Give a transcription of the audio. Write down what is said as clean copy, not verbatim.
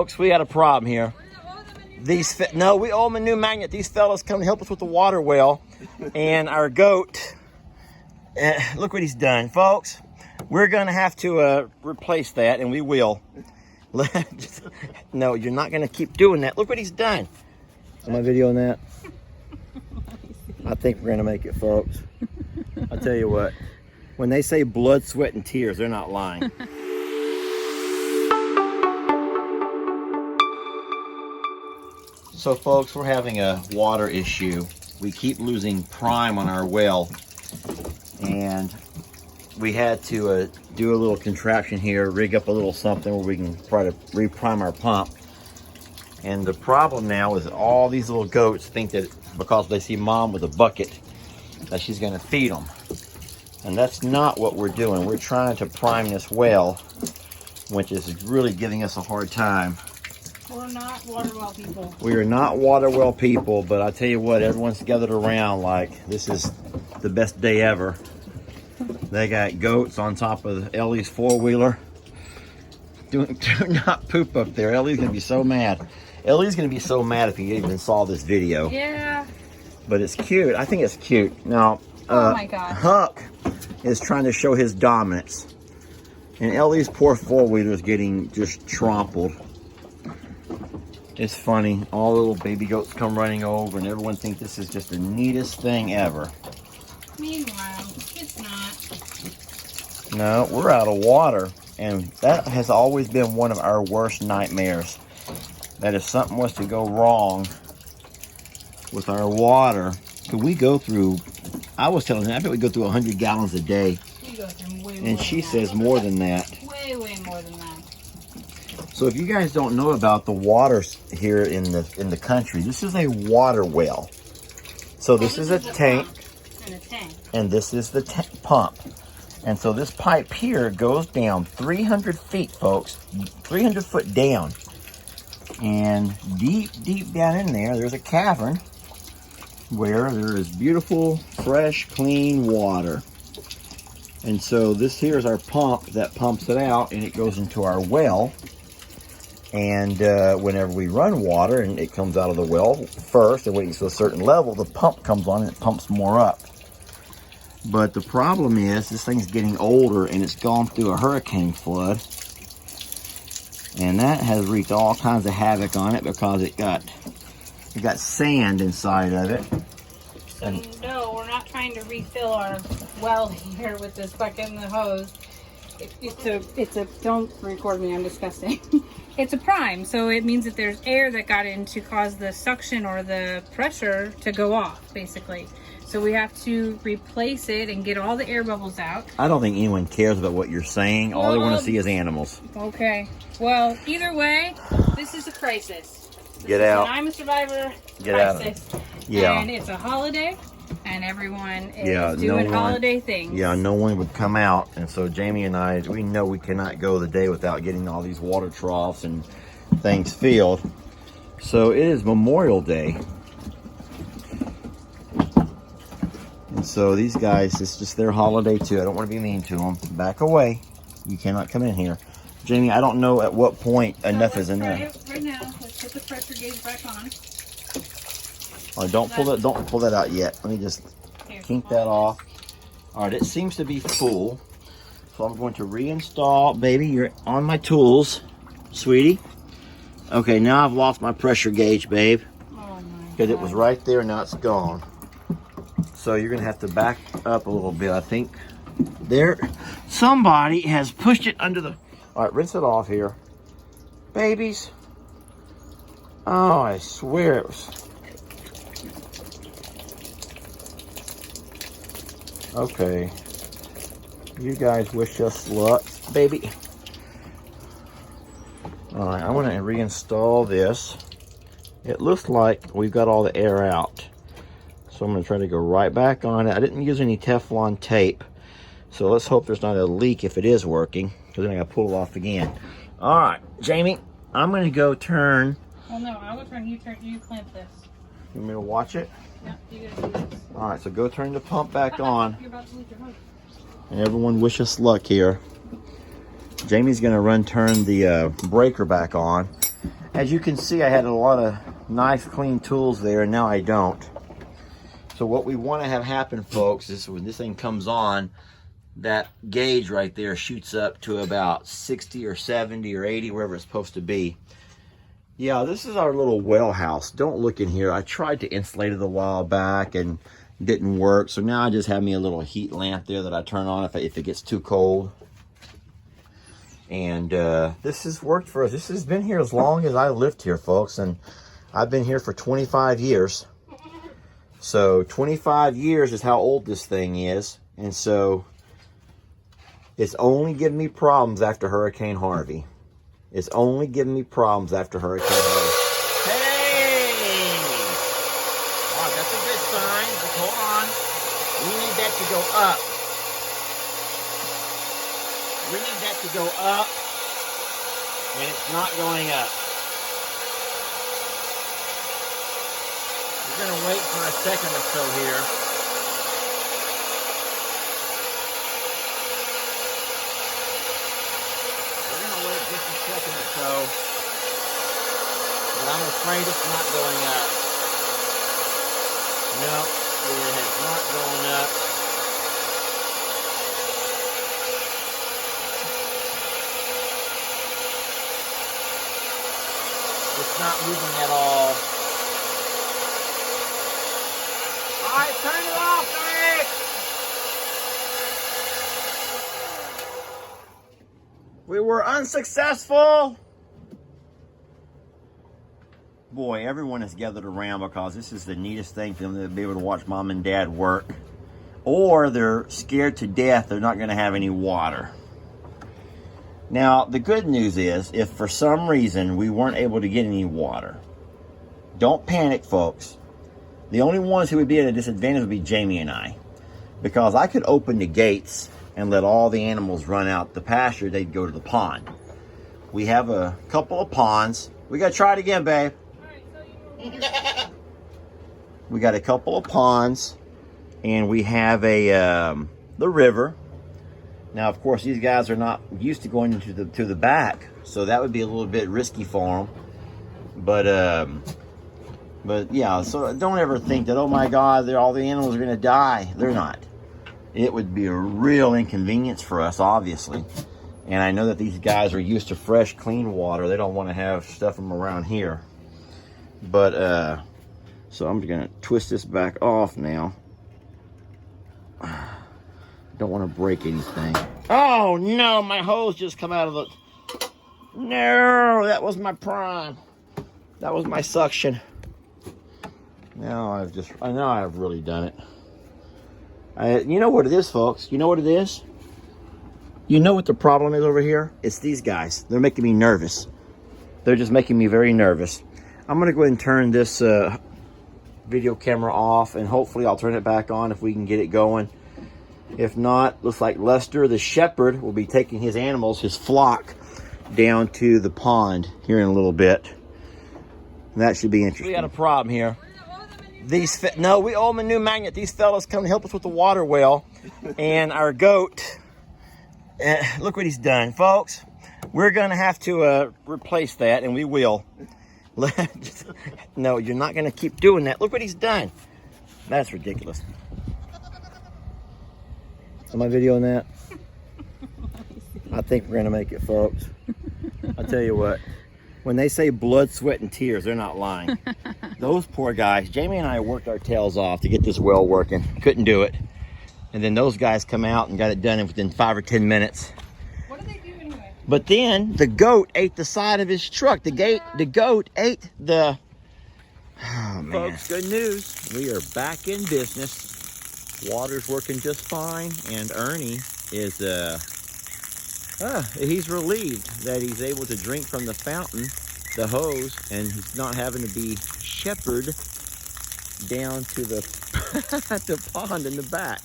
Folks, we got a problem here. No, we owe them a new magnet. These fellas come to help us with the water well. And our goat, look what he's done. Folks, we're going to have to replace that, and we will. No, you're not going to keep doing that. Look what he's done. Am I videoing that? I think we're going to make it, folks. I'll tell you what. When they say blood, sweat, and tears, they're not lying. So folks, we're having a water issue. We keep losing prime on our well, and we had to do a little contraption here, rig up a little something where we can try to reprime our pump. And the problem now is that all these little goats think that because they see mom with a bucket that she's going to feed them, and that's not what we're doing. We're trying to prime this well, which is really giving us a hard time. We're not water well people. We are not water well people, but I tell you what, everyone's gathered around like this is the best day ever. They got goats on top of Ellie's four-wheeler. Do not poop up there. Ellie's gonna be so mad. Ellie's gonna be so mad if you even saw this video. Yeah. But it's cute. I think it's cute. Now, oh my God. Huck is trying to show his dominance, and Ellie's poor four-wheeler is getting just trampled. It's funny, all the little baby goats come running over and everyone thinks this is just the neatest thing ever. Meanwhile, it's not. No, we're out of water, and that has always been one of our worst nightmares. That if something was to go wrong with our water, could we go through, I was telling her, I bet we go through 100 gallons a day. We go through way more and she than says that. more than that. Way more than that. So if you guys don't know about the waters here in the country, this is a water well. So this is a tank, and this is the pump. And so this pipe here goes down 300 feet, folks, 300 foot down. And deep down in there, there's a cavern where there is beautiful, fresh, clean water. And so this here is our pump that pumps it out, and it goes into our well. And whenever we run water and it comes out of the well first, and when it gets to a certain level, the pump comes on and it pumps more up. But the problem is this thing's getting older, and it's gone through a hurricane flood. And that has wreaked all kinds of havoc on it because it got sand inside of it. So no, we're not trying to refill our well here with this bucket and the hose. It's a, don't record me, I'm disgusting. It's a prime, so it means that there's air that got in to cause the suction or the pressure to go off, basically. So we have to replace it and get all the air bubbles out. I don't think anyone cares about what you're saying. All they want to see is animals. Okay. Well, either way, this is a crisis. Get out. I'm a survivor. Get crisis. out. Yeah. And it's a holiday, and everyone is doing holiday things. Yeah, no one would come out. And so Jamie and I, we know we cannot go the day without getting all these water troughs and things filled. So it is Memorial Day. And so these guys, it's just their holiday too. I don't want to be mean to them. Back away. You cannot come in here. Jamie, I don't know at what point enough is enough. Right now, let's put the pressure gauge back on. Oh, don't pull that out yet. Let me just kink that off. All right, it seems to be full. So I'm going to reinstall. Baby, you're on my tools, sweetie. Okay, now I've lost my pressure gauge, babe. Oh my. Because it was right there, now it's gone. So you're gonna have to back up a little bit. I think there, somebody has pushed it under the, all right, rinse it off here. Babies. Oh, I swear it was. Okay. You guys wish us luck, baby. All right, I'm gonna reinstall this. It looks like we've got all the air out. So I'm gonna try to go right back on it. I didn't use any Teflon tape. So let's hope there's not a leak if it is working, because then I gotta pull it off again. All right, Jamie, I'm gonna go turn. Well, no, I will turn, you clamp this. You want me to watch it? Yeah, you gotta do this. All right, so go turn the pump back on. You're about to lose your hose. And everyone wish us luck here. Jamie's gonna turn the breaker back on. As you can see, I had a lot of nice clean tools there, and now I don't. So what we want to have happen, folks, is when this thing comes on, that gauge right there shoots up to about 60 or 70 or 80, wherever it's supposed to be. Yeah, this is our little well house. Don't look in here. I tried to insulate it a while back and didn't work. So now I just have me a little heat lamp there that I turn on if it gets too cold. And this has worked for us. This has been here as long as I lived here, folks. And I've been here for 25 years. So 25 years is how old this thing is. And so it's only given me problems after Hurricane Harvey. It's only given me problems after Hurricane Harvey. Hey! Oh, that's a good sign. Just hold on. We need that to go up. We need that to go up. And it's not going up. We're going to wait for a second or so here. Second or so, but I'm afraid it's not going up. No, it is not going up. It's not moving at all. All right, turn it off, Eric. We were unsuccessful. Boy, everyone is gathered around because this is the neatest thing for them to be able to watch mom and dad work. Or they're scared to death they're not going to have any water. Now, the good news is, if for some reason we weren't able to get any water, don't panic, folks. The only ones who would be at a disadvantage would be Jamie and I. Because I could open the gates and let all the animals run out the pasture. They'd go to the pond. We have a couple of ponds. We got to try it again, babe. We got a couple of ponds, and we have the river. Now, of course, these guys are not used to going into the back, so that would be a little bit risky for them. But yeah, so don't ever think that, oh my God, all the animals are going to die. They're not. It would be a real inconvenience for us, obviously. And I know that these guys are used to fresh, clean water. They don't want to have stuff from around here. But, so I'm going to twist this back off now. Don't want to break anything. Oh, no, my hose just come out of the... No, that was my prime. That was my suction. Now I've really done it. You know what it is, folks? You know what it is? You know what the problem is over here? It's these guys. They're making me nervous. They're just making me very nervous. I'm going to go ahead and turn this video camera off, and hopefully I'll turn it back on if we can get it going. If not, looks like Lester, the shepherd, will be taking his animals, his flock, down to the pond here in a little bit. And that should be interesting. We got a problem here. We owe them a new magnet. These fellas come to help us with the water well. And our goat, look what he's done. Folks, we're going to have to replace that, and we will. No, you're not going to keep doing that. Look what he's done. That's ridiculous. Am I videoing that? I think we're going to make it, folks. I'll tell you what. When they say blood, sweat, and tears, they're not lying. Those poor guys, Jamie and I worked our tails off to get this well working. Couldn't do it. And then those guys come out and got it done within 5 or 10 minutes. What do they do anyway? But then the goat ate the side of his truck. The goat ate the... Oh, man. Folks, good news. We are back in business. Water's working just fine. And Ernie is... he's relieved that he's able to drink from the fountain, the hose, and he's not having to be shepherded down to the, the pond in the back.